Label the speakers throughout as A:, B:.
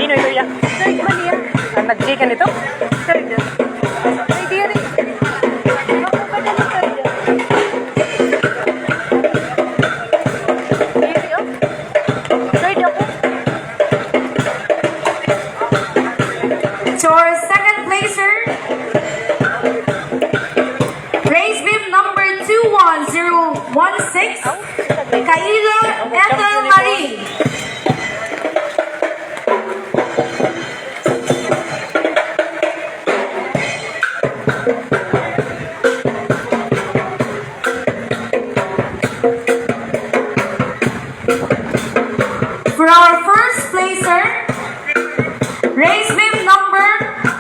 A: Pinoy Kuya.
B: Third man niya.
A: Ang nag-chicken ito?
B: Third. Ay, di rin. Ako pa na ng third. Di rin, oh. Third ako.
C: To our second placer, race beam number 21016, Kaila Ethel Marie. For our first placer, race beam number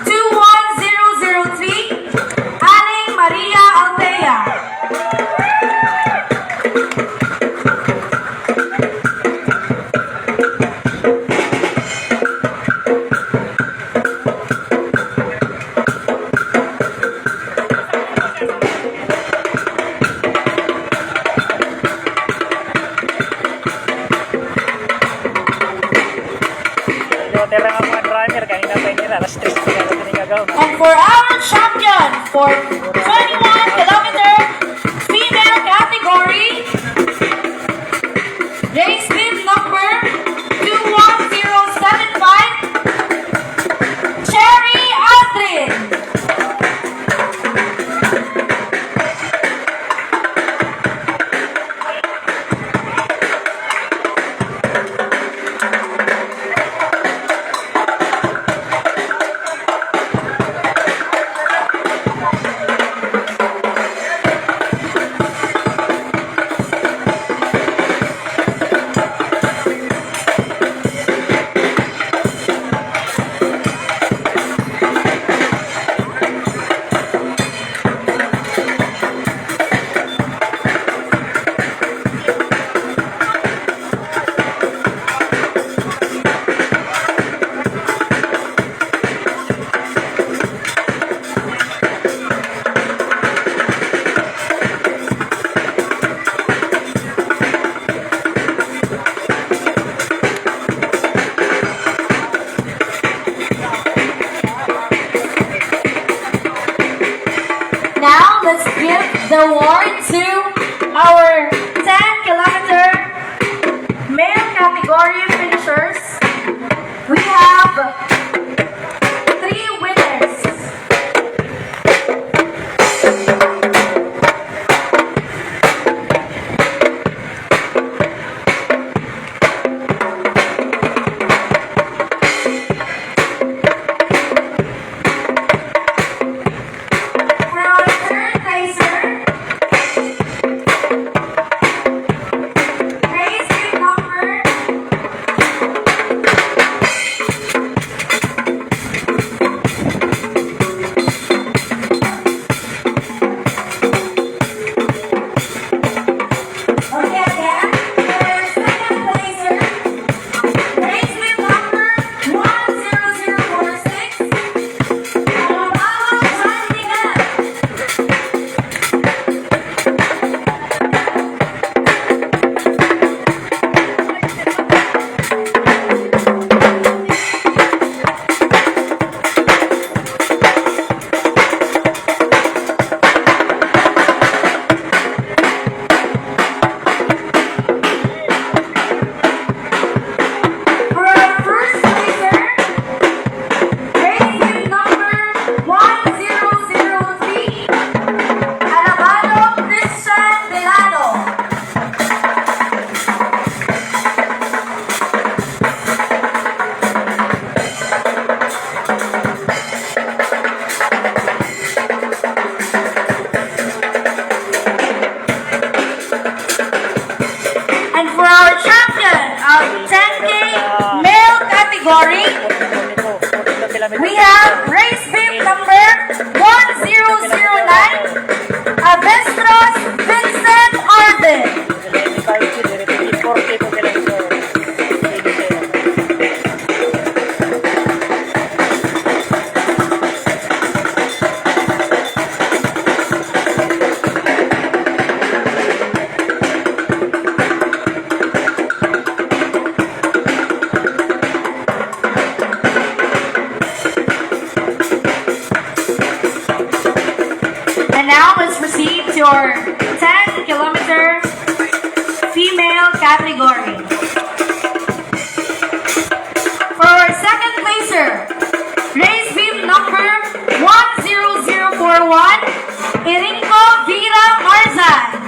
C: 21003, Aling Maria Altea.
A: Tera nga mga driver, kanina pa yun nila. Alas 3 pa kaya ito nagagaw na.
C: And for our champion for 21-kilometer female category, race beam number 21075, Cherry Aldrin. Now let's give the award to our 10-kilometer male category finishers. We have 3 winners. For our third placer, race beam number 10K male category, we have race beam number 1009, Avestros Vincent Arden. your 10-kilometer female category. For our second placer, race beam number 10041, Irinko Vera Marzan.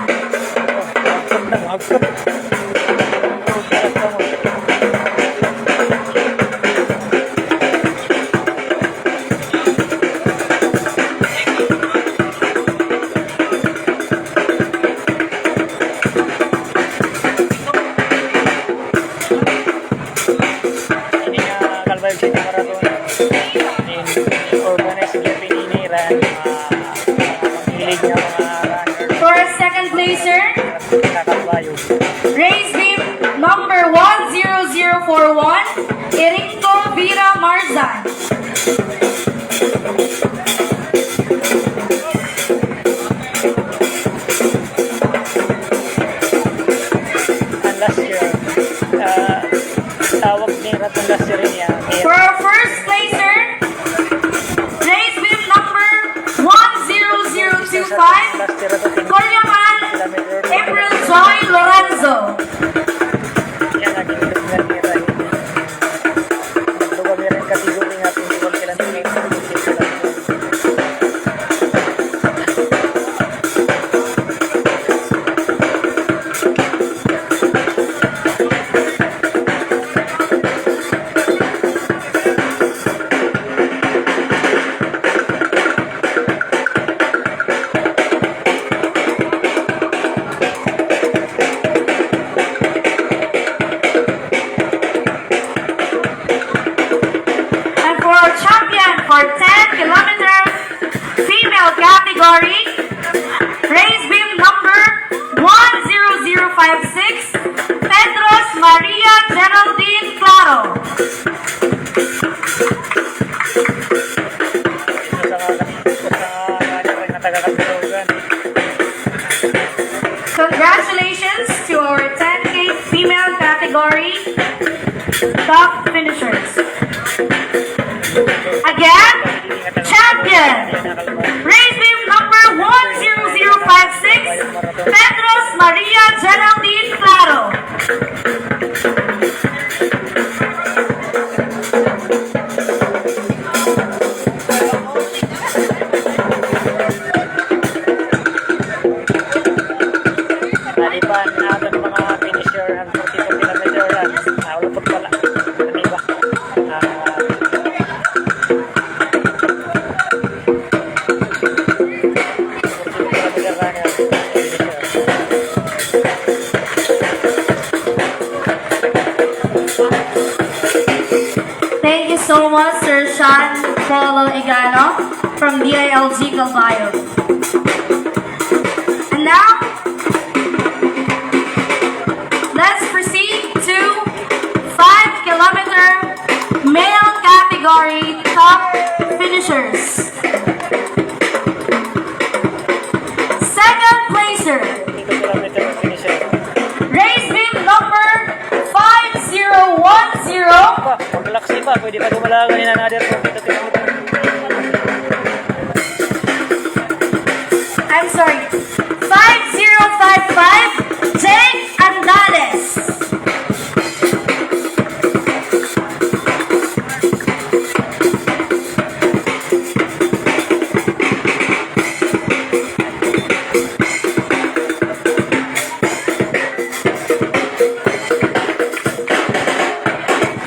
A: Ini Kalbayog City Marathon. Organized niya pininiran hilig niya mga runner
C: For our second placer,
A: sa Kalbayog.
C: race beam number 10041, Irinko Vera Marzan.
A: And last year, tawag ni Raton last year niya.
C: For our first placer, race beam number 10025,
A: Last year Raton
C: Colyaman April Joy Lorenzo.
A: yan naging original ni Ray. Duga meron kategory nga pinibol kailan tingin sa
C: And for our champion for 10-kilometer female category, race beam number 10056, Pedros Maria Geraldine Claro. Congratulations to our 10K female category top finishers. Again, champion, race beam number 10056, Pedros Maria Geraldine Claro.
A: Nalipan natin mga finisher ang 42 kilometer run. Wala po pala. Ano ba?
C: Thank you so much, Sir Sean Paulo Igano from DILG Calvayo. And now, let's proceed to 5-kilometer male category top finishers. Second placer,
A: 42 kilometer finisher.
C: race beam number 5010.
A: Pa, mag-relax pa. Pwede pa gumalaga ni another 42 kilometer.
C: I'm sorry, 5055, Jake Andales.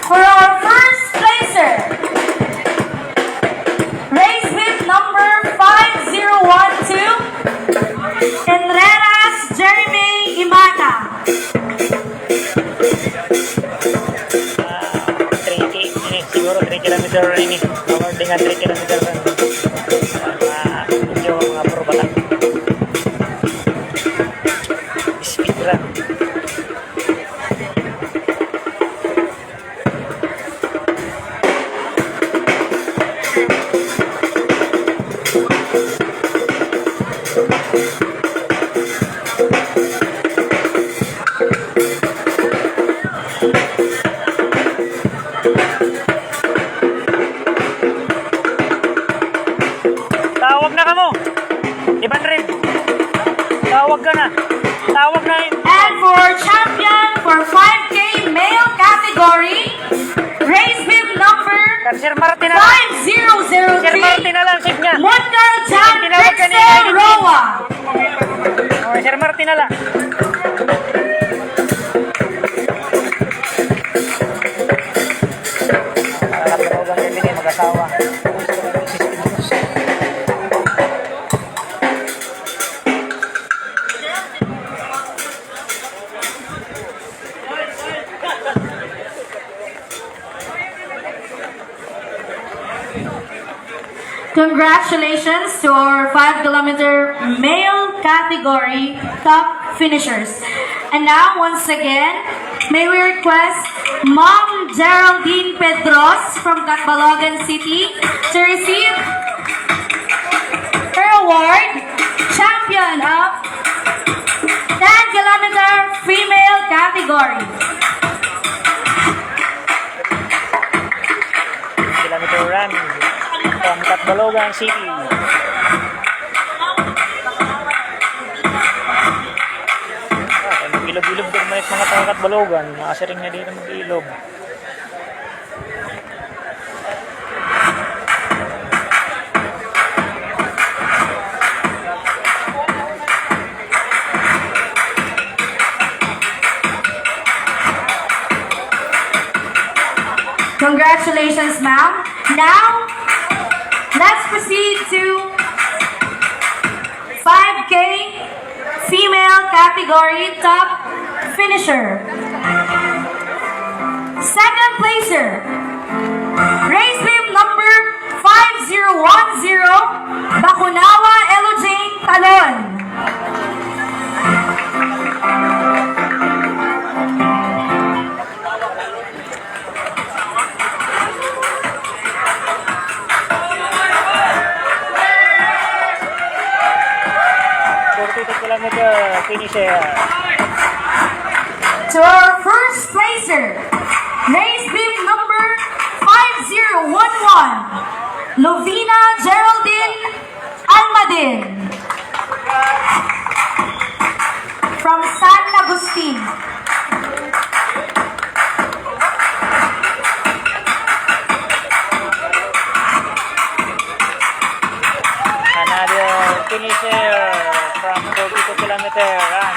C: For our first placer, race beam number 5012, Enreras Jeremy Imata.
A: 3K. Ini siguro 3 kilometer ini. Award dengan 3 kilometer run. Medyo mga puro bata. Speed run. Tawag na kamo. 500. na. Tawag na yun.
C: And for champion for 5K male category, race bib number
A: Sir Martin na lang.
C: 5003,
A: Sir Martin na lang, sip niya.
C: Mungal Jan
A: Tinawag ka ni
C: Pixel
A: Edith.
C: Roa.
A: Oh, Sir Martin na lang. Nakakatawagan din din, mag-asawa.
C: Congratulations to our 5-kilometer male category top finishers. And now, once again, may we request Mom Geraldine Pedros from Catbalogan City to receive her award, champion of 10-kilometer female category.
A: Kilometer run from Catbalogan City. Mag-ilog-ilog din mga taga Catbalogan. Makasiring na dito mag-ilog.
C: Congratulations, ma'am. Now, let's proceed to 5K female category top finisher. Second placer, race bib number 5010, Bakunawa Elojane Talon.
A: Finisher.
C: To our first placer, race bib number 5011, Lovina Geraldine Almadin from San Agustin.
A: Another finisher from 42-kilometer run.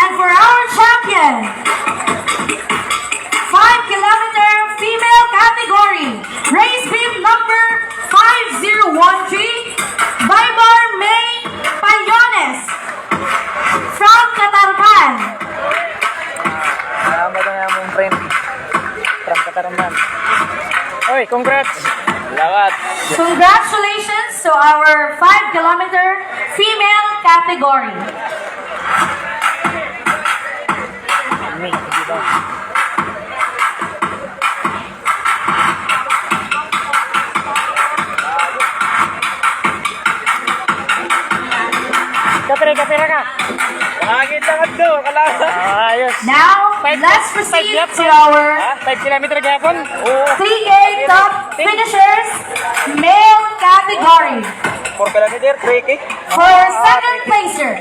C: And for our champion, 5-kilometer female category, race bib number 5013, Baybar May Payones from Catarman.
A: Salamat na mong friend. From Katarman. Oy, congrats! Salamat!
C: Congratulations to our 5-kilometer female category.
A: Hindi ba? Kapira ka! Pangagit lang at do! Ayos!
C: Now, let's proceed to our
A: 5 kilometer gapon? Oo.
C: 3K top finishers male category.
A: 4 kilometer, 3K?
C: For second placer,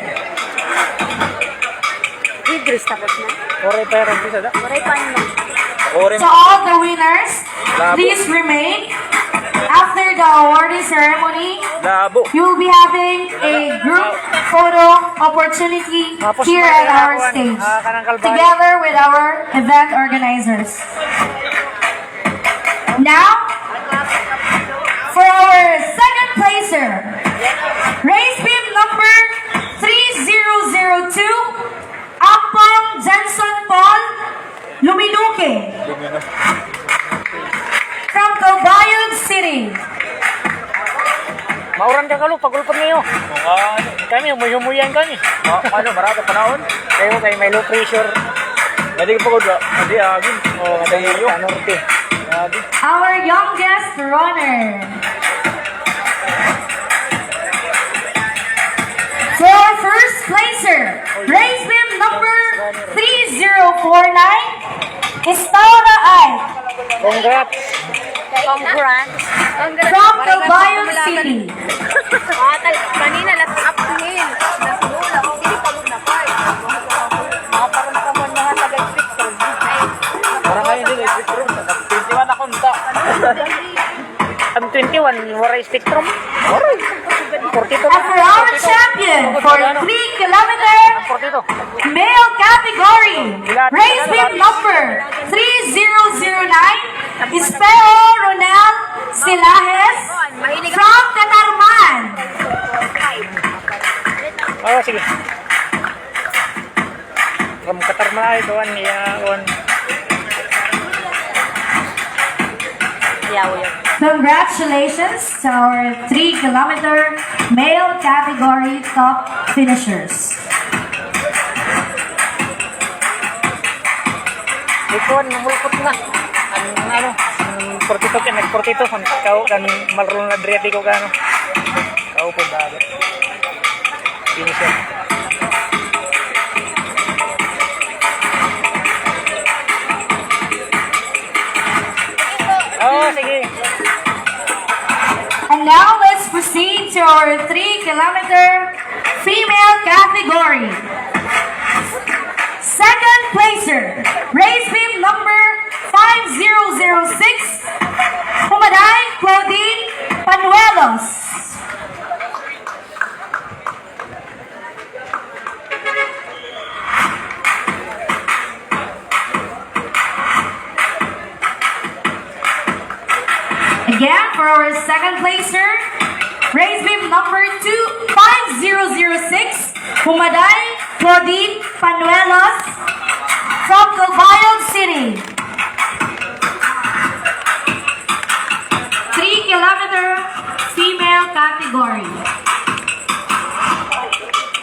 B: Idris tapos na.
A: Oray pa rin bisa da?
B: Oray pa na.
A: Oray
C: to all the winners, please remain. After the awarding ceremony,
A: Labo.
C: you will be having a group photo opportunity here at our stage, together with our event organizers. Now, for our second placer, race bib number 3002, Ampong Jenson Paul Luminuke from Calbayog City.
A: Mauran ka kalo, pagulpag niyo. Kami, umuyan kami. Ano, marami panahon? Kayo may low pressure. Hindi ka pagod ba? Hindi, agin. Hindi, norte.
C: Our youngest runner. placer, race beam number 3049, Estaura Ay,
A: Congrats.
B: Congrats.
C: from Calbayon City.
B: Kanina, last uphill. Nasunod ako. Hindi pagod na pa. Mga parang nakamon mga taga-spectrum.
A: Parang kayo din, spectrum. 21 ako nta. Ang 21, waray spectrum. Waray. 42.
C: And for our champion for 3-kilometer
A: 42.
C: male category, race beam number 3009, Espero Ronel Silahes, from Catarman.
A: Oh, sige. From Katarma ito, one.
C: Congratulations to our 3-kilometer male category top finishers.
A: Ito, namulpot na. Ang 42 ka, nag-42. Kau kan malro na driyati ko ka, ano. Kau po dagat. Finisher. Oh, sige.
C: And now let's proceed to our 3-kilometer female category. Second placer, race beam number 5006, Pumaday Claudine Panuelos. Again, for our second placer, race beam number 5006, Pumaday Claudine Panuelos, from Calbayon City. 3-kilometer female category.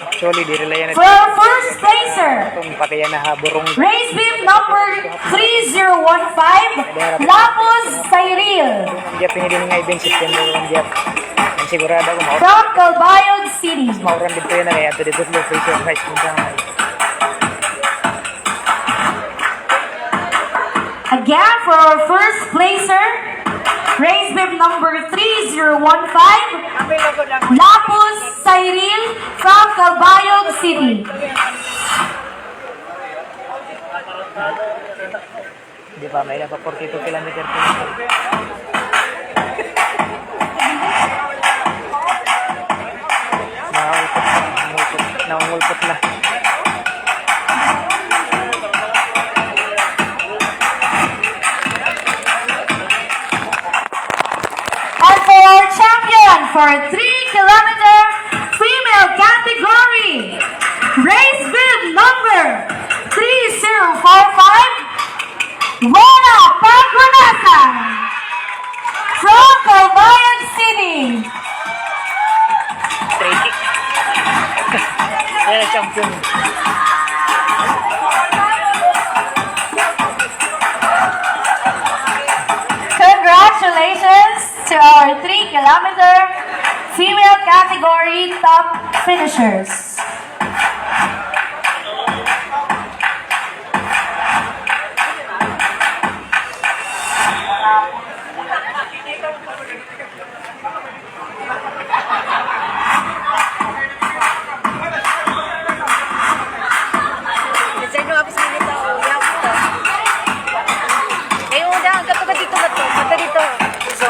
A: Actually, di rin yan.
C: For our first placer,
A: Itong patayan na haburong.
C: race beam number 3015, Lapos Cyril,
A: Diya pinili nga event September 1 diya. Ang sigurado ko mauran.
C: from Calbayon City.
A: Mauran dito yun na kaya ito dito slow pressure guys.
C: Again, for our first placer, race beam number 3015, Lapos Cyril, from Calbayon City.
A: Di ba, may napa 42 kilometer po. Naungulpot na.
C: And for our champion for 3-kilometer female category, race bib number 3045, Rona Pagunasa, from Calbayon City.
A: Tricky. Yan ang champion.
C: Congratulations to our 3-kilometer female category top finishers.
B: Sa inyo, apis minit ako. Yaw ko. Ngayon na, katuka dito ba ito? Kata dito. So,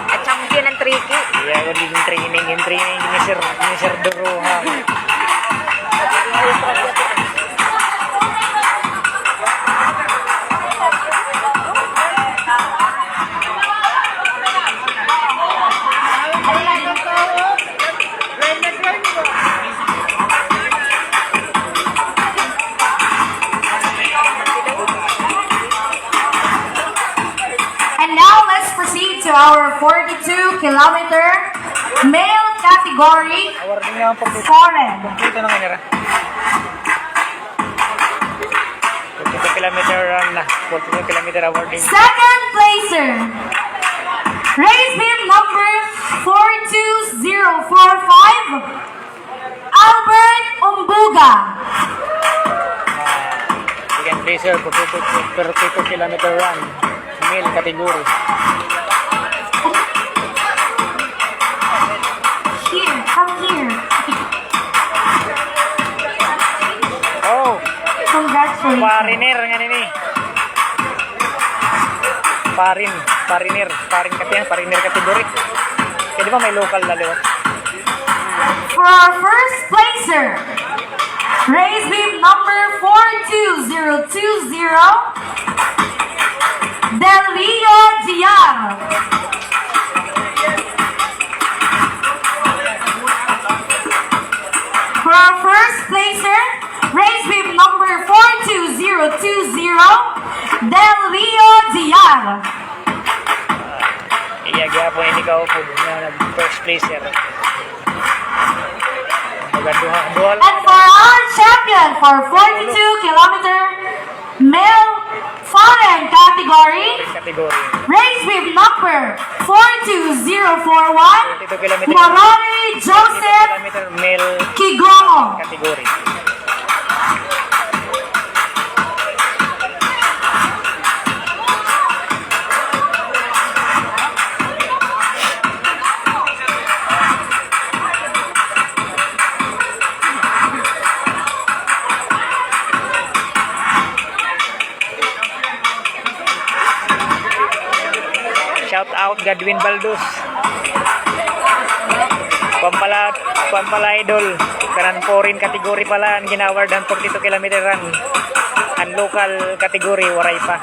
B: at champion ng tricky.
A: Yeah, yung training ni Sir Duruha.
C: And now let's proceed to our 42-kilometer male category
A: Awarding nga po.
C: foreign.
A: Ito na nga 42 kilometer run na. 42 kilometer awarding.
C: Second placer, race beam number 42045, Albert Umbuga.
A: Second placer, 42 kilometer run. Male category.
C: Here, come here.
A: Oh,
C: Congratulations.
A: pariner nga nini. Pariner category. Kaya di ba may local na liwat?
C: For our first placer, race beam number 42020, Delio Diar. For our first placer, race beam number 42020, Delio Diar.
A: Iya, gyapon ini ka po na first placer. Dual.
C: And for our champion for 42-kilometer male foreign category,
A: Category.
C: race with number 42041,
A: 42 kilometer.
C: Moroni Joseph
A: Kilometer male
C: Kigomo.
A: category. Shout out Godwin Baldus. Pampala idol. Kanan foreign category pala ang ginaward ng 42 kilometer run. Ang local category waray pa.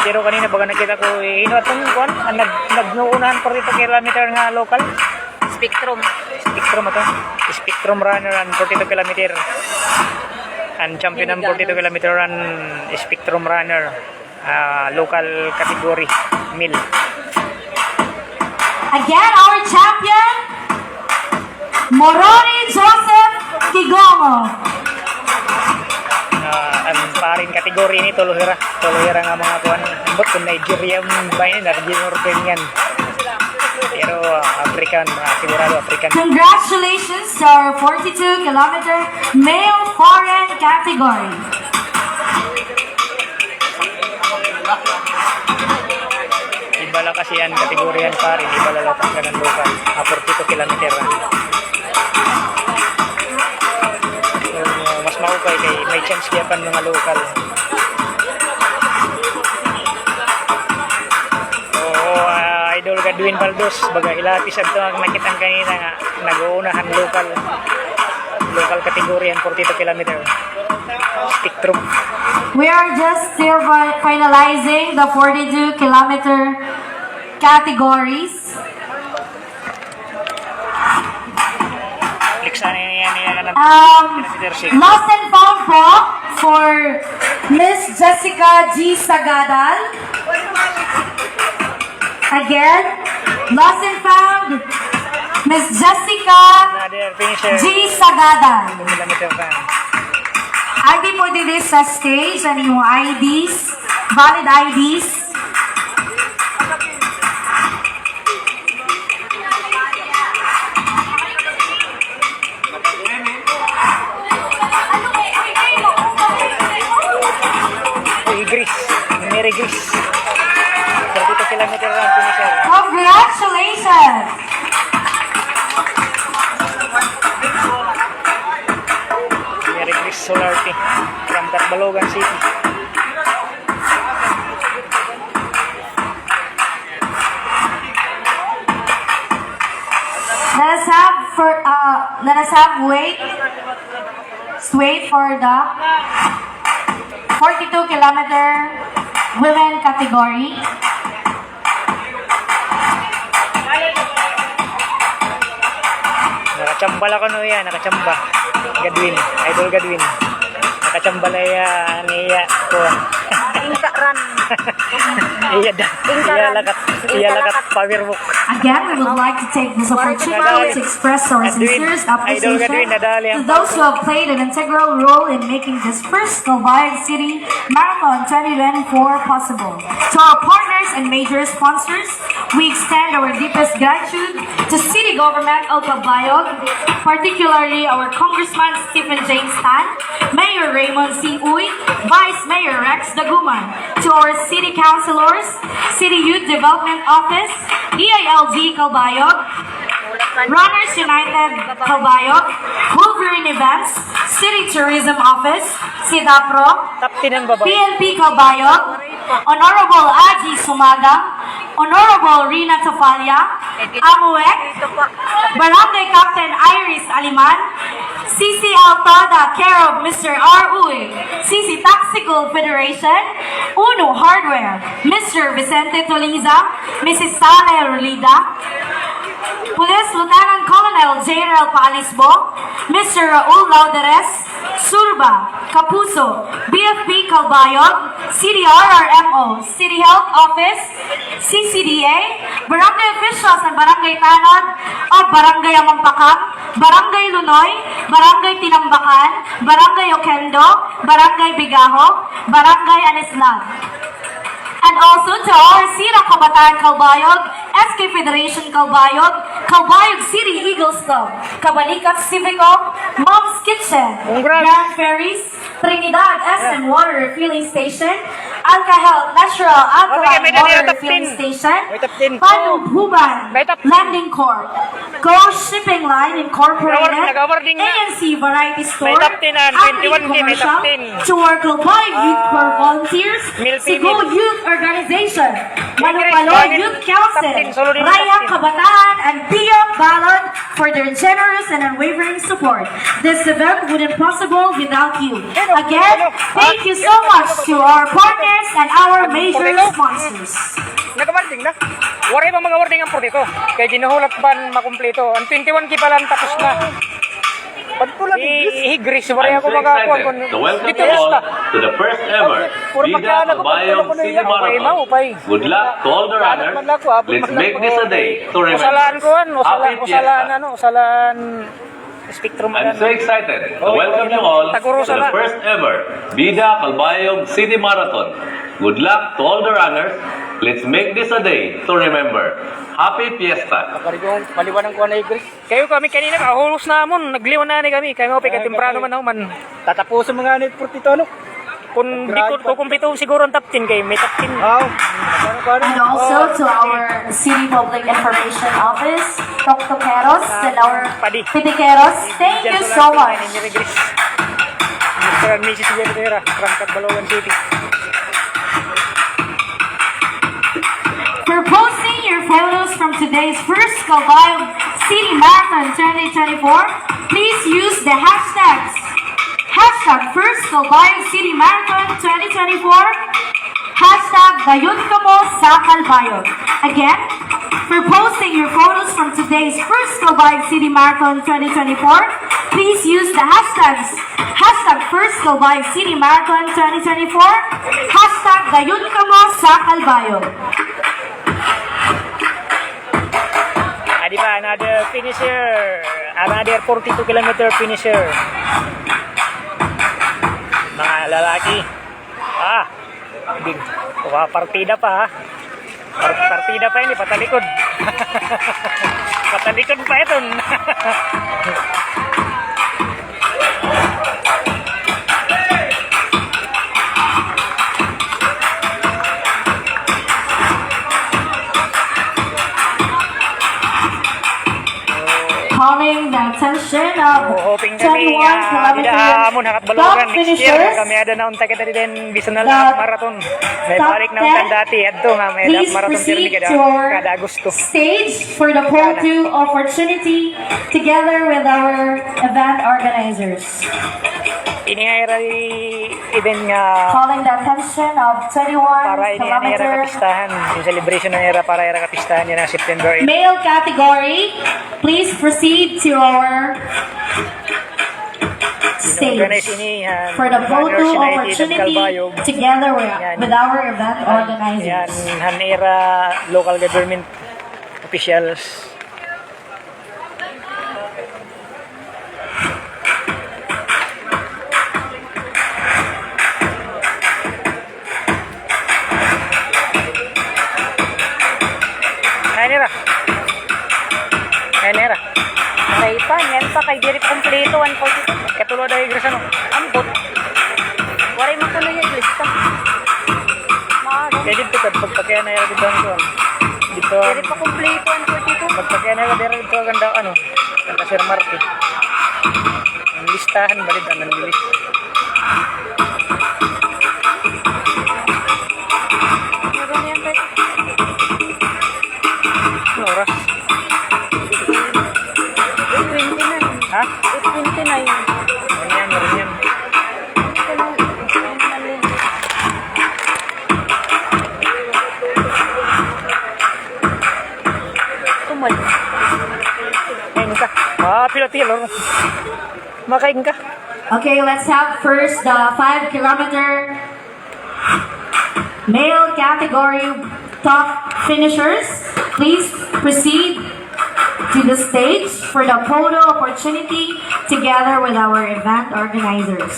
A: Pero kanina baga nakita ko ino atong kuan ang nagnuunahan 42 kilometer nga local. Spectrum ato. Spectrum runner ang 42 kilometer. Ang champion ng 42 kilometer run, Spectrum runner, local category, male.
C: Again, our champion, Moroni Joseph Kigomo.
A: Ang paring kategory ni Tuluhira nga mga kuan. Ambot kung Nigeria ba yun, European. Pero African, sigurado African.
C: Congratulations to our 42-kilometer male foreign category.
A: Iba lang kasi yan, kategoryan pa rin. Iba lalatang ka ng local. 42 kilometer. So, mas mahukay kay may chance kaya pa mga local. Idol Godwin Baldus. Baga ilapis ito ang nakitang kanina nga. Nag-uunahan local category ang 42 kilometer. Spectrum.
C: We are just still finalizing the 42-kilometer categories.
A: Liksan yan.
C: Lost and found po for Miss Jessica G. Sagadal. Again, lost and found Miss Jessica
A: Another finisher.
C: G. Sagadal.
A: Kilometer pa.
C: ID po dito sa stage, ano yung IDs, valid IDs.
A: Mary Gris. 32 kilometer lang finisher.
C: Congratulations!
A: Mary Gris Solarte from Catbalogan City.
C: Let us have wait for the 42-kilometer women category.
A: Nakachamba lang ko yan, nakachamba. Godwin, Idol Godwin. Nakachamba na niya ko.
B: Inka run.
A: Iyalakat powerbook.
C: Again, we would like to take this opportunity to express our sincerest appreciation to those who have played an integral role in making this first Calbayog City Marathon 2024 possible. To our partners and major sponsors, we extend our deepest gratitude to City Government of Calbayog, particularly our Congressman Stephen James Tan, Mayor Raymond C. Uy, Vice Mayor Rex Daguman, to our City Councilors, City Youth Development Office, EILG Calbayog, Runners United Calbayog, Wolverine Events, City Tourism Office, SIDAPRO,
A: Taptinan babae.
C: PNP Calbayog, Honorable Aji Sumaga, Honorable Rina Tafalia, AMUEC, Barangay Captain Iris Aliman, CC Altada, care of Mr. R. Uy, CC Taxical Federation, Uno Hardware, Mr. Vicente Toliza, Mrs. Sale Rolida, Police Lieutenant Colonel General Paalisbo, Mr. Raul Lauderes, Surba, Kapuso, BFP Calbayog, City RRMO, City Health Office, CCDA, Barangay Officials ng Barangay Tanod o Barangay Amampakang, Barangay Lunoy, Barangay Tinambakan, Barangay Okendo, Barangay Bigaho, Barangay Anislan. And also to our Sira Kabataan Calbayog, SK Federation Calbayog, Calbayog City Eagles Club, Kabalikat Civico, Mom's Kitchen, Grand Ferries, Trinidad SM Water Refilling Station, Alka Health Natural Alkaline Water Refilling Station, Panububan Landing Corp, Go Shipping Line Incorporated, ANC Variety Store, Agri Commercial, to our Calbayog Youth Corps Volunteers, Cebu Youth Organization, Manupalo Youth Council, Raya Kabataan, and Pia Balon for their generous and unwavering support. This event wouldn't possible without you. Again, thank you so much to our partners and our major sponsors.
A: Nagawarding na. Waray pa mga warding ang pro dito. Kaya ginuhulat ban makumpleto. Ang 21 kipalan tapos na. Ihigris, waray
D: I'm
A: ako
D: so
A: magakuha.
D: excited to welcome you all to the first ever Bida Calbayog City Marathon. Good luck to all the runners. Let's make this a day to
A: Usalaan ko,
D: remember. Happy Fiesta.
A: usalaan Spectrum.
D: I'm so excited to welcome you all to the first ever Bida Calbayog City Marathon. Good luck to all the runners. Let's make this a day to remember. Happy Fiesta.
A: Maliwanang ko na igris. Kayo kami kanina kahulos namon, nagliwan na ni kami. Kayo pika temprano man man. Tatapusin mga ni portito ano. Kung di ko kumpleto siguro ang top 10 kayo, may top 10.
C: And also to our City Public Information Office, Toktokeros, and our Pitikeros, thank you so much.
A: Mr. and Mrs. Guerrera, Rangkat Balawan City.
C: For posting your photos from today's first Calbayog City Marathon 2024, please use the hashtags First Calbayog City Marathon 2024, hashtag Gayon Kamo sa Calbayog. Again, for posting your photos from today's first Calbayog City Marathon 2024, please use the hashtags First Calbayog City Marathon 2024, hashtag Gayon Kamo sa Calbayog.
A: Adi pa, another finisher. Another 42-kilometer finisher. Mga lalaki. Big. Partida pa ha. Partida pa yun, patalikod. Patalikod pa ito.
C: Calling the attention of
A: Hoping
C: 21
A: kami
C: kilometer top finishers.
A: Kami ada na unta kita din Bisonal Half Marathon. May balik na unta dati adto nga may
C: Please
A: marathon
C: proceed
A: kada
C: to our
A: Agosto.
C: stage for the Pole 2 opportunity together with our event organizers.
A: Ini nga event nga
C: Calling the attention of 21
A: para ini era
C: kilometer
A: kapistahan. Yung celebration ng era para era kapistahan yan ng September 8.
C: male category. Please proceed to our stage
A: Organize ini
C: for the photo
A: Runners United of
C: opportunity
A: Calbayog.
C: together
A: Yan.
C: with our event
A: Yan,
C: organizers.
A: Hanera local government officials. Hanera.
B: Aray pa, yan pa kay diri kompleto 142.
A: Katulad ay igresan no.
B: Ambot. Waray mo kuno yung lista. Maaro.
A: Kaya dito kad pagpakaya na yung dito ano. Dito
B: Diri pa kompleto 142.
A: pagpakaya na yung dito ganda ano. Ganda Sir Marty. Ang listahan balid ang bilis.
B: Meron yan tayo.
A: Ano oras?
B: 8:29.
A: Ha?
B: 8:29.
A: Meron yan.
B: Tumal.
A: Kain ka. Pilot-pilot. Makain ka.
C: Okay, let's have first the 5-kilometer male category top finishers. Please proceed to the stage for the photo opportunity together with our event organizers.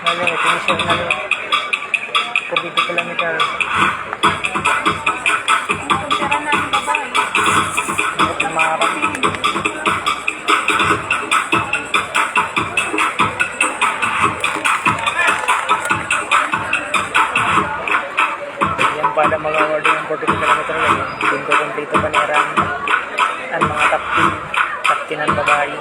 A: Ngayon, finisher na lang. 42 kilometer.
B: Kumpara na ang babae.
A: Bakit na maharap? Yan pala mag-award ng 42 kilometer yan. Hindi ko kumplito pa nila ang mga top 10 ng babae.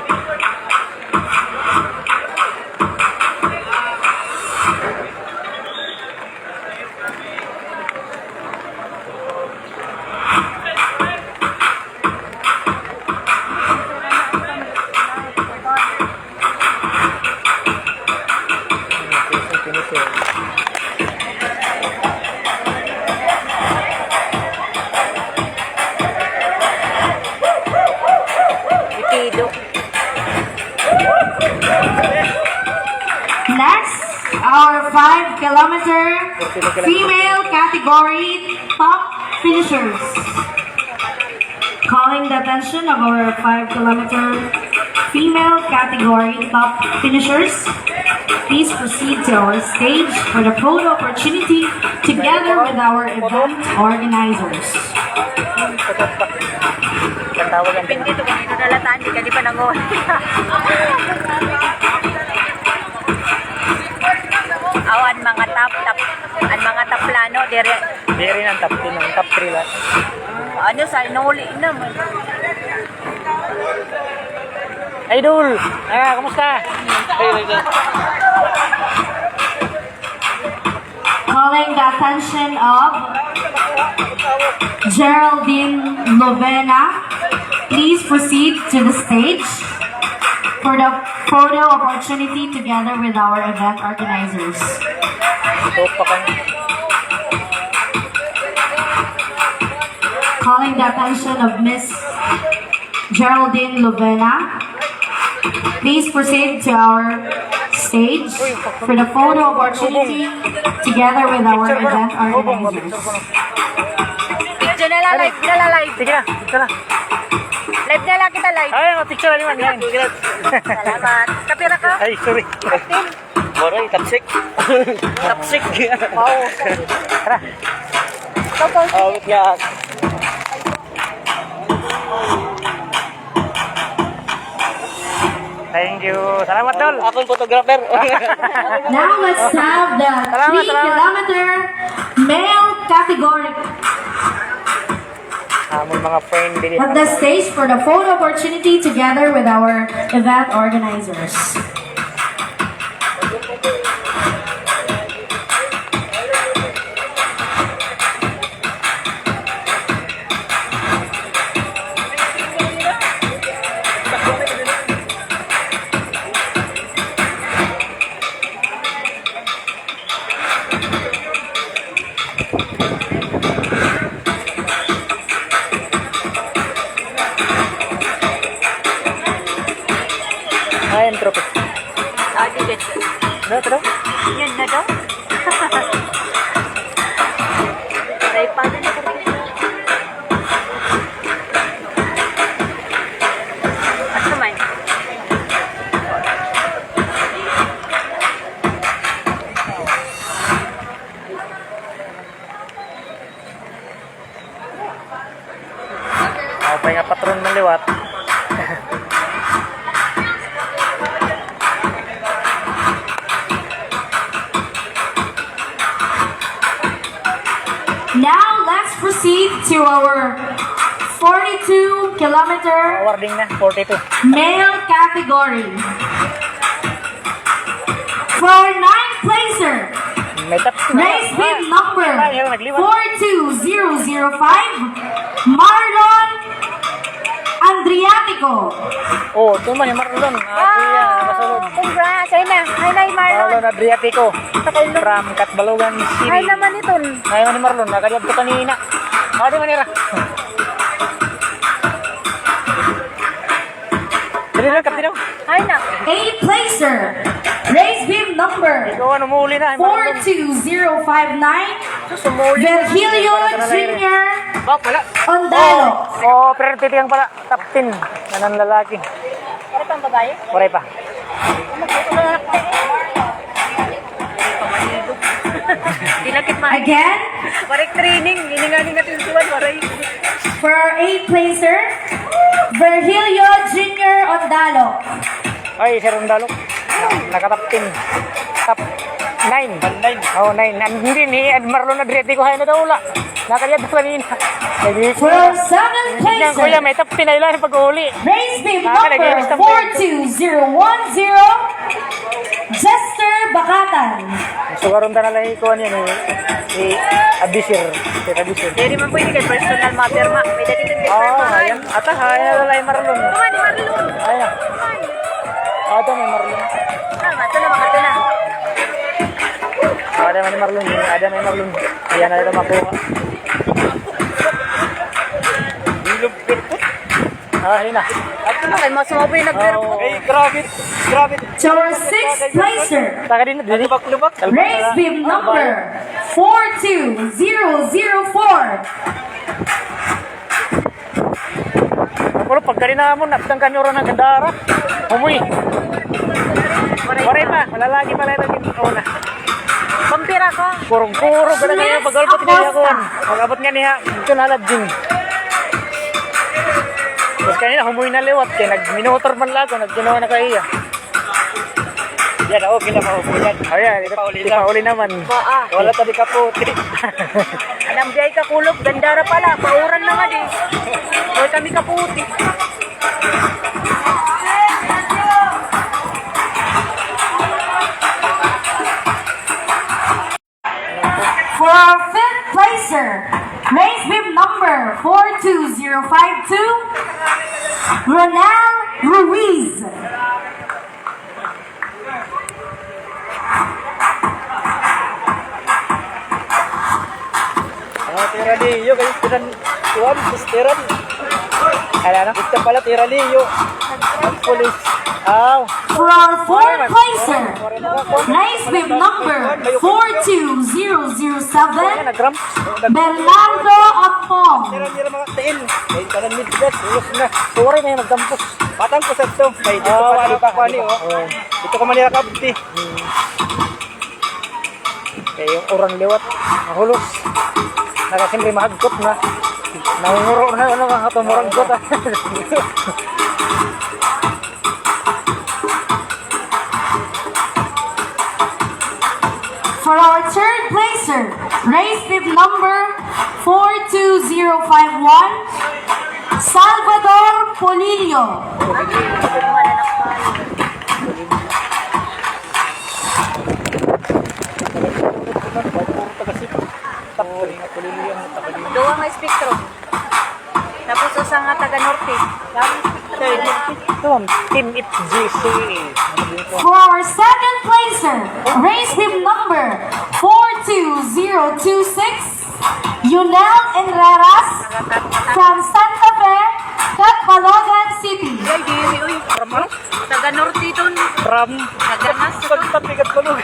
A: Finisher.
B: Itido.
C: Next, our 5-kilometer female category top finishers. Calling the attention of our 5-kilometer female category top finishers. Please proceed to our stage for the photo opportunity together with our event organizers.
A: Katawag ang
B: Pindi to kung ito nalataan, di ka di pa nangon. Awan mga tap, ang mga taplano, dire,
A: Di rin ang top 10, ang top 3 lang.
B: ano sa inuli naman.
A: Idol! Kamusta?
C: Calling the attention of Geraldine Lovena. Please proceed to the stage for the photo opportunity together with our event organizers.
A: Ito pa kang
C: Calling the attention of Miss Geraldine Lovena. Please proceed to our stage for the photo opportunity together with our event organizers.
B: Picture na lang, live na lang, live.
A: Sige na, ito na.
B: Live na lang kita, live.
A: Ay, picture na naman.
B: Salamat. Kapira ka?
A: Ay, sorry. Moray, tapsik. Tapsik.
B: Wow.
A: Tara.
B: Awit
A: nga. Thank you. Salamat, Dol. Akong photographer.
C: Now let's have the 3-kilometer male category
A: Among mga friend, bili.
C: at the stage for the photo opportunity together with our event organizers.
A: Ayan, trophy.
B: Digit.
A: Ano, ito daw?
B: Yun na daw. Ay, paano na ko rin? At naman.
A: Ako pa nga patron ng liwat.
C: Now let's proceed to our 42-kilometer
A: Awarding na, 42.
C: male category. For our ninth placer,
A: May taps na.
C: race bib number
A: Ayaw, nagliwat.
C: 42005, Marlon Andriatico.
A: Oh, ito man yung Marlon. Kuya, nakasunod.
B: Congrats! Ay na! Hi na, Marlon!
A: Marlon Adriatico. From Catbalogan City.
B: Hi naman ito.
A: Ayaw ni Marlon, nakadiyab ko kanina. Di manira. Dali lang, kapti daw.
B: Hi na!
C: 8th placer, race bib number
A: Ikaw ano, umuli na. Marlon.
C: 42059,
B: Sumuli.
C: Virgilio Jr.
B: Bak, wala.
C: Ondalo.
A: Oh, pero titiyang pala. Top 10. Nanang lalaki.
B: Para pang babae?
A: Waray pa.
B: Dinakit man.
C: Again,
B: Waray training. Iningaling natin tuwan. Waray.
C: for our 8th placer, Virgilio Jr. Ondalo.
A: Ay, Sir Rondalo. Naka-top 10. Top 9. 9. Oh, 9. Hindi ni Marlon Adriatico. Hay na daw wala. Nakadiyab ko kanina.
C: For our 7th
A: Yan, kuya,
C: placer,
A: may top 10 na ilan pag-uli.
C: race bib
A: Nakalagay,
C: number
A: Mr.
C: 42010, Jester Bakatan.
A: Sugaron na lang ikuan yan si Abisir. Si Abisir.
B: Hindi man pwede kay personal matter ma. May dati din
A: Oh, ayan. Ata, ayan na lang Marlon.
B: Tuman ni Marlon.
A: Ayan. Ata, may Marlon.
B: Tama, ito na mga ito na.
A: Ada may Marlon. Ada may Marlon. Ayan na ito makuha. Ayun na.
B: At ito na kay mas mabuhay nagpirpo.
A: Ay, grabe. Grabe.
C: To our 6th placer,
A: Taka din. Lubak-lubak.
C: race bib number 42004,
A: Pero pagkari na mo, napitang kami oras ng gandara. Umuwi. Waray pa. Malalagi pala ito. Una.
B: Pampira ko.
A: Kurong-kurong. Ganun nga pag-alpot niya ako. Pag-abot nga niya. Ito nalad din. Tapos kanina humuwi na liwat. Kaya nag-minotor man lang ako. Nag-ginawa na kaya. Yan, okay na maupo yan. Ayan, di pa uli naman.
B: Baa.
A: Wala tadi kaputi.
B: Anam biyay ka kulog. Gandara pala. Pauran na nga din. Hoy kami kaputi.
C: for our 5th placer, race bib number 42052, Ronald Ruiz.
A: Tira liyo. Kayo tiran. Tuwan, tiran. Ano? Ito pala, tira liyo. Police. Aw.
C: For our 4th placer, race bib number 42007,
A: Nagram.
C: Bernardo Ampong.
A: Tira mga tiin. Kaya kanan midgas. Ulos na. Sorry na yung nagdampos. Batang ko sa ito. Kaya dito pa kwani. Dito ko manira kabti. Kaya yung orang liwat. Nahulos. Nakasimri mahagkot na. Nangunguro na. Ano nga ito muragkot.
C: For our 3rd placer, race bib number 42051, Salvador Polillo.
B: Doon nga spectrum. Tapos sa nga taga norte.
A: Team FGC.
C: For our 2nd placer, race bib number 42026, Yunel Enreras from Santa Fe, Catbalogan City.
B: Ay, diri, uy. Taga Taga Norte dun.
A: From
B: Naganas.
A: Santa Pigat Bulugan.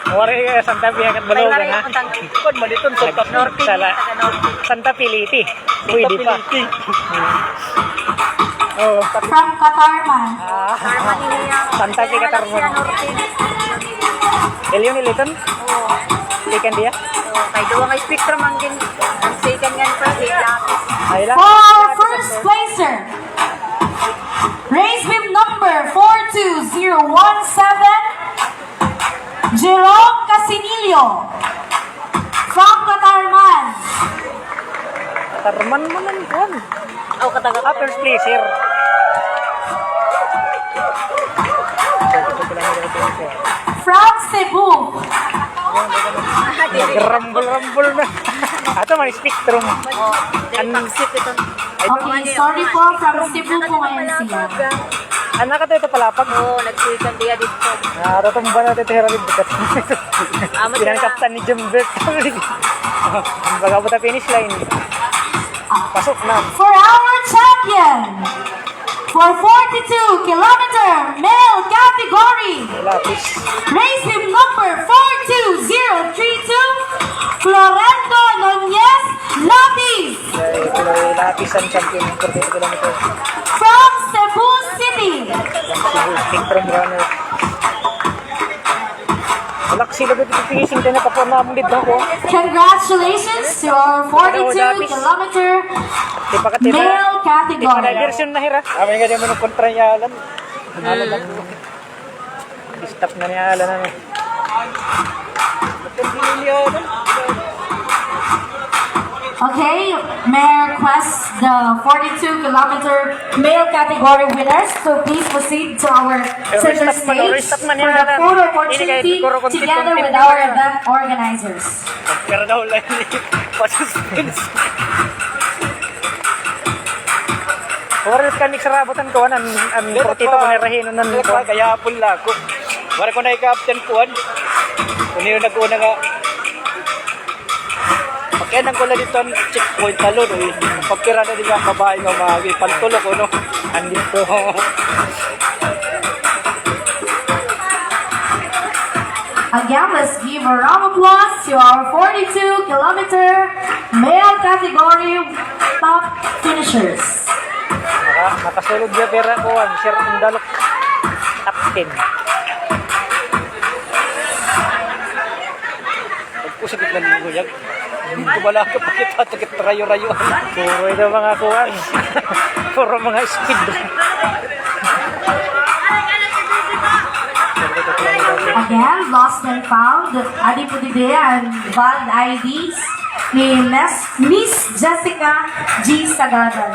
A: Wari Santa Pigat Bulugan ha.
B: Kung malitun Santa Norte.
A: Sala.
B: Taga Norte.
A: Santa Piliti. Pwede pa. Oh,
C: From Qatarman.
A: Santa Pigat Bulugan. Elio ni Liton?
B: Oo.
A: Ikan dia?
B: Kay duwa nga spectrum ang din. Ang second nga pa, lapis.
A: Ay lang.
C: For our first placer, race with number 42017, Jerome Casinillo from Qatarman.
A: Tarman mo man kon.
B: Oh, kataga ka.
A: First placer.
C: From Cebu,
A: Nagrambol-rambol na. Ato man spectrum.
B: Oh, dahil pangsip ito.
C: okay, sorry po, from Cebu po ngayon sila.
A: Anak ka ito palapag.
B: Oo, nagsikan diya dito.
A: Natatumba natin ito hero rin.
B: Amo
A: Pinangkaptan ni Jumbert. Baga po ta finish line. Pasok na.
C: For our champion, for 42-kilometer male category,
A: Lapis.
C: race with number 42032, Florendo Nunez Lapis
A: Lapis ang champion ng 40 kilometer.
C: from Cebu City.
A: Cebu Spectrum Runner. Walak sila ba ito finishing tayo na papuan na mong dito ko.
C: Congratulations to our 42-kilometer
A: Di pa ka tiba.
C: male
A: Di pa na
C: category.
A: version na hira. Amin nga di mo nung kontra niya alam. Alam lang. Stop na niya alam na.
C: Okay, may I request the 42-kilometer male category winners to please proceed to our center
A: restart man,
C: stage
A: restart
C: for
A: man
C: the
A: yan.
C: photo
A: Ini
C: opportunity
A: kahit siguro
C: together
A: konti-konti
C: with
A: pa
C: our
A: yan.
C: event organizers.
A: Pero daw lang ni pa-suspense. Oras ka ni sarabutan ko an protito ko ni Rahino nan ko kaya pula ko. Wala ko na i-captain ko an. Kuno yung nag-una nga. Kaya nang ko lang dito ang checkpoint talon. Pagkira na din ang babae nga magi pantulo ko no. Andito.
C: Again, let's give a round of applause to our 42-kilometer male category top finishers.
A: Nakasulog niya pera ko ang share ng dalok top 10. Pagpusag ka ng guyag. Hindi wala ka pakita takit rayo-rayo. Puro ito mga kuwan. Puro mga speed.
C: Again, lost and found, Adi Pudidea and valid IDs ni Miss Jessica G. Sagadan.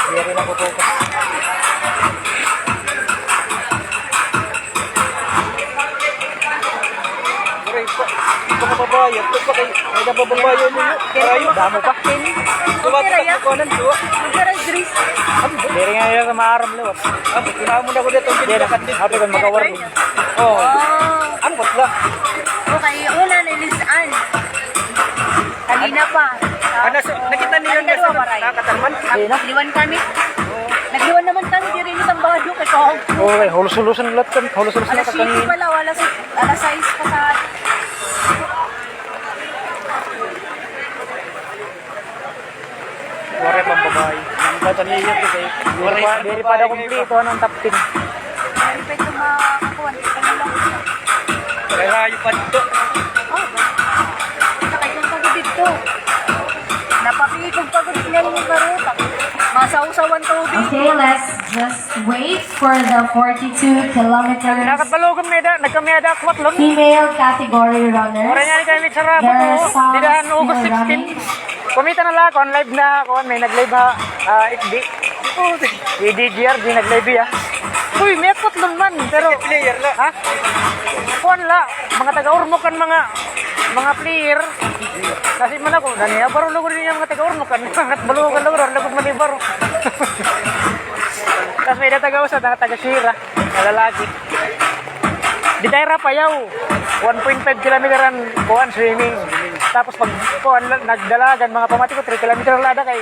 A: Hindi rin ako focus. Ito ka babayan. Ito pa kayo. May nabababayan ninyo. Rayo. Damo pa. Tumatak ko ng duwa. Hindi rin nga nila sa maaram liwat. Kinahan mo na ko dito. Hindi na kandik. Habi kong magawar. Oo. Ang butla.
B: Okay, una nilisan. Kanina pa.
A: Nakita niyo yun
B: Dalawa pa rin.
A: nakatalman? Hindi na.
B: Nagliwan kami. Nagliwan naman kami. Di rin isang bahado kay Kong.
A: Okay, hulos-hulusan ulit kan. Hulos-hulusan na
B: Alas 7
A: kanina.
B: pala. Alas 6 pa sa...
A: Wari pang babae. Ang bata niya yun kasi. Hindi pa daw kumplito ng top 10.
B: Meron pa ito makakuha. Kanya lang.
A: Kaya rayo pa dito.
B: Oh, sakay kong pagod dito. Napapili kong pagod niya yung karutak. Masausawan tubig.
C: Okay, let's just wait for the 42-kilometer
A: Nakatbalogam na ida. Nagkamiyada akwat lang.
C: female category
A: Wala
C: runners.
A: niya ni kami sarap
C: There are
A: ito.
C: some
A: Didahan
C: still
A: August 16.
C: running.
A: Kumita na lang. Kung live na ako. May nag-live ha. FB. DDGR. Di nag-live ya. Uy, may akwat lang man. Pero, player la. Ha? Kuan la. Mga taga-urmokan mga player. Kasi man ako. Naniya baro lugar din yung mga taga-urmokan. At balugan lugar. Lagod man baro. Tapos may natagaw-usad. Taga-sira. Na lalaki. Di tayo rapayaw. 1.5 kilometer ang kuhan swimming. Tapos pag kuan nagdalagan mga pamati ko 3 kilometer lada kay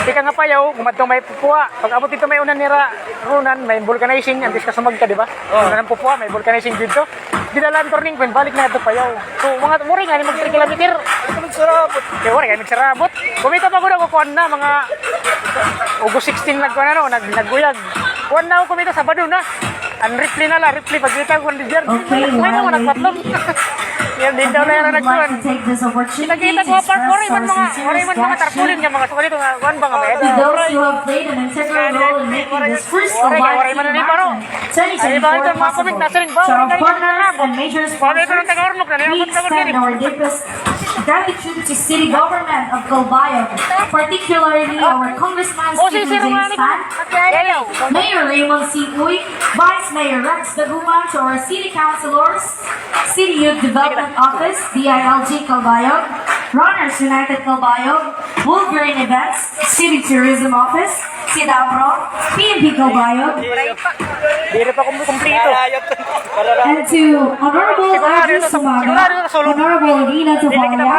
A: di ka nga payaw gumadtong may pupuha. Pag abot dito may unan nira runan may vulcanizing antes ka sumagka di ba? Unan ng pupuha may vulcanizing dito. Didalan turning point balik na ito payaw. So mga muri nga ni mag 3 kilometer. Magsarabot. Kaya wala nga magsarabot. Kumita pa ko na kukuan na mga August 16 nagkuan na nagguyag. Kuan na ako kumita Sabado na. Unreply na la, reply pagkita ko di diyan.
C: Okay,
A: May
C: well,
A: na nagpatlom. Yan din daw na yan
C: would like
A: nagkuan.
C: to take this opportunity
A: Nakita
C: to
A: ko pa
C: express
A: oray man
C: our
A: mga
C: sincerest
A: tarpulin nga
C: gratitude
A: mga sulit nga kuan ba nga may.
C: to those who have played an integral role in making this first
A: Oray
C: Kalbayog
A: man ni
C: City
A: paro.
C: Marathon
A: Ay ba ito
C: 2024
A: mga comment
C: possible.
A: nasa rin ba?
C: To our partners and major
A: Pwede ito ng
C: sponsors,
A: taga-ornok na
C: we
A: nilabot sa
C: extend our deepest gratitude to City Government of Kalbayog, particularly our Congressman
A: O si
C: Stephen
A: Sir
C: James Tan,
A: Yayaw.
C: Mayor Raymond C. Uy, Vice Mayor Rex Daguman, to our City Councilors, City Youth Development Office, DILG Kalbayog, Runners United Kalbayog, Wolverine Events, City Tourism Office, Sidapro, PNP Kalbayog,
A: Di rin pa kumplito.
C: and to Honorable Agnes Sumaga, Honorable Rina Tavalia,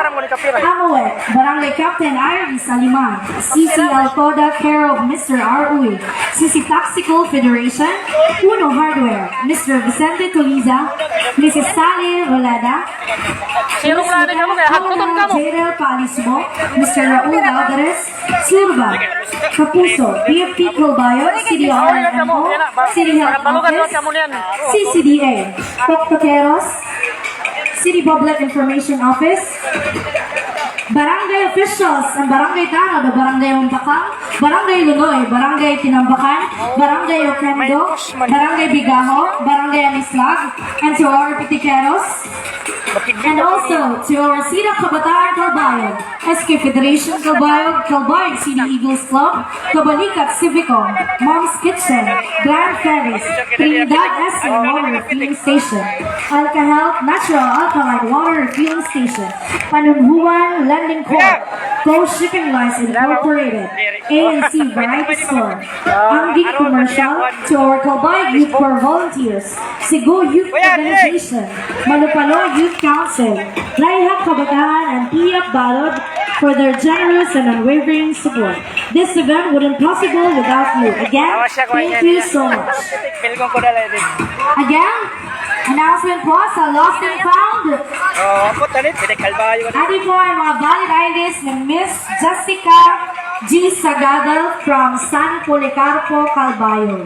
C: Amoet, Barangay Captain Irene Saliman, CC Alcoda, care of Mr. R. Uy, CC Taxical Federation, Uno Hardware, Mr. Vicente Toliza, Mrs. Sally Rolada,
A: Sino ka natin mo kaya hagtuton ka mo.
C: General Palismo, Mr. Raul Alvarez, Surba, Kapuso, BFP Kalbayog, City RMO, City Health Office, CCDA, Poktokeros, City Public Information Office, Barangay Officials, ang Barangay Tano, the Barangay Umpakang, Barangay Lunoy, Barangay Tinambakan, Barangay Oquendo, Barangay Bigaho, Barangay Anislag, and to our Pitikeros, and also to our Sida Kabataan Kalbayog, SK Federation Kalbayog, Kalbayog City Eagles Club, Kabalikat Civico, Mom's Kitchen, Grand Ferries, Trinidad SM Water Refilling Station, Alka Health Natural Alkaline Water Refilling Station, Panunhuan Lending Corp, Go Shipping Lines Incorporated, ANC Variety Store, Angging Commercial, to our Kalbayog Youth Corps Volunteers, Sigo Youth Organization, Malupalo Youth Council, Laihak Kabataan, and Tiyak Balod for their generous and unwavering support. This event wouldn't possible without you. Again, thank you so much.
A: Pilgong ko dala din.
C: Again, announcement po sa Lost and Found.
A: Oh, ako talit. Pwede kalbayo.
C: Adi po ay mga valid IDs ni Miss Jessica G. Sagadal from San Policarpo, Calbayog.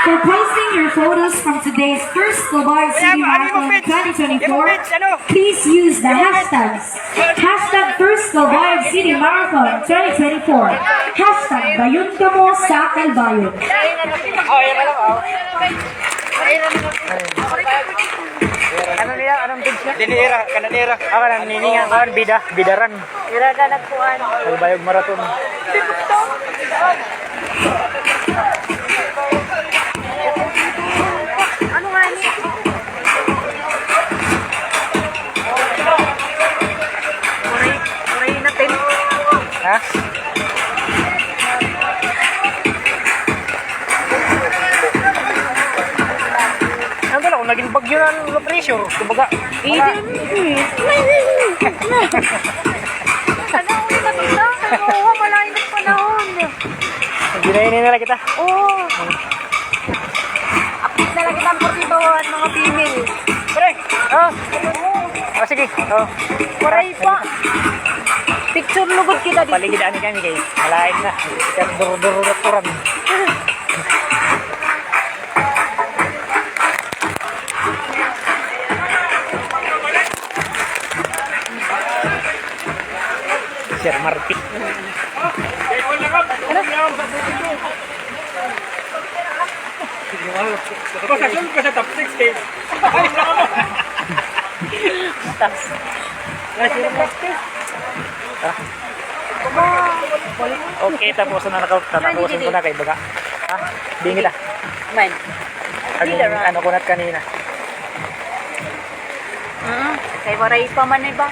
C: For posting your photos from today's first Kalbayog City Marathon 2024, please use the hashtags. Hashtag First Kalbayog City Marathon 2024. Hashtag Bayun ka mo sa Kalbayog.
A: Oh, yan na lang. Oh. Ano niya? Anong page niya? Dinira, kananira. Ako nang nininga ko, bidaran.
B: Iraga nagkuhan.
A: Kalbayog Marathon.
B: Ano nga ni? Uray natin.
A: Ha? Ano ba kung naging bagyo na low pressure? Kumbaga, mga...
B: Ano ulit na ito na? Oo, malayo ng panahon.
A: Ginainin nila kita.
B: Oo. Update na lang kitang portituhan mga female.
A: Pre! Oh! Oh, sige. Oh.
B: Uray pa. Picture lugod kita dito.
A: Paligidaan kami kay malain na. Ikat duro-duro-turan. Sir Marti. Okay, tapos na natapusin ko na kay baga. Ha? Di kita.
B: Man.
A: Ang ano ko nat kanina.
B: Kay waray pa man iba.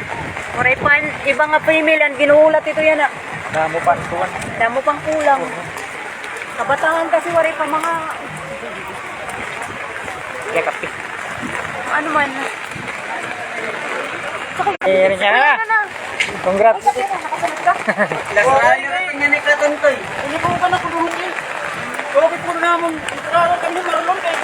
B: Waray pa iba nga female ang ginuulat ito yan ah.
A: Damo pa tuwan.
B: Damo pang kulang. Kabataan kasi waray pa mga
A: Kaya kape.
B: Ano man.
A: Eh, rin siya na. Congrats.
B: Nakasunod ka?
E: Ini ko ka na kuluhin. Bakit mo naman? Kaya kami marunong kay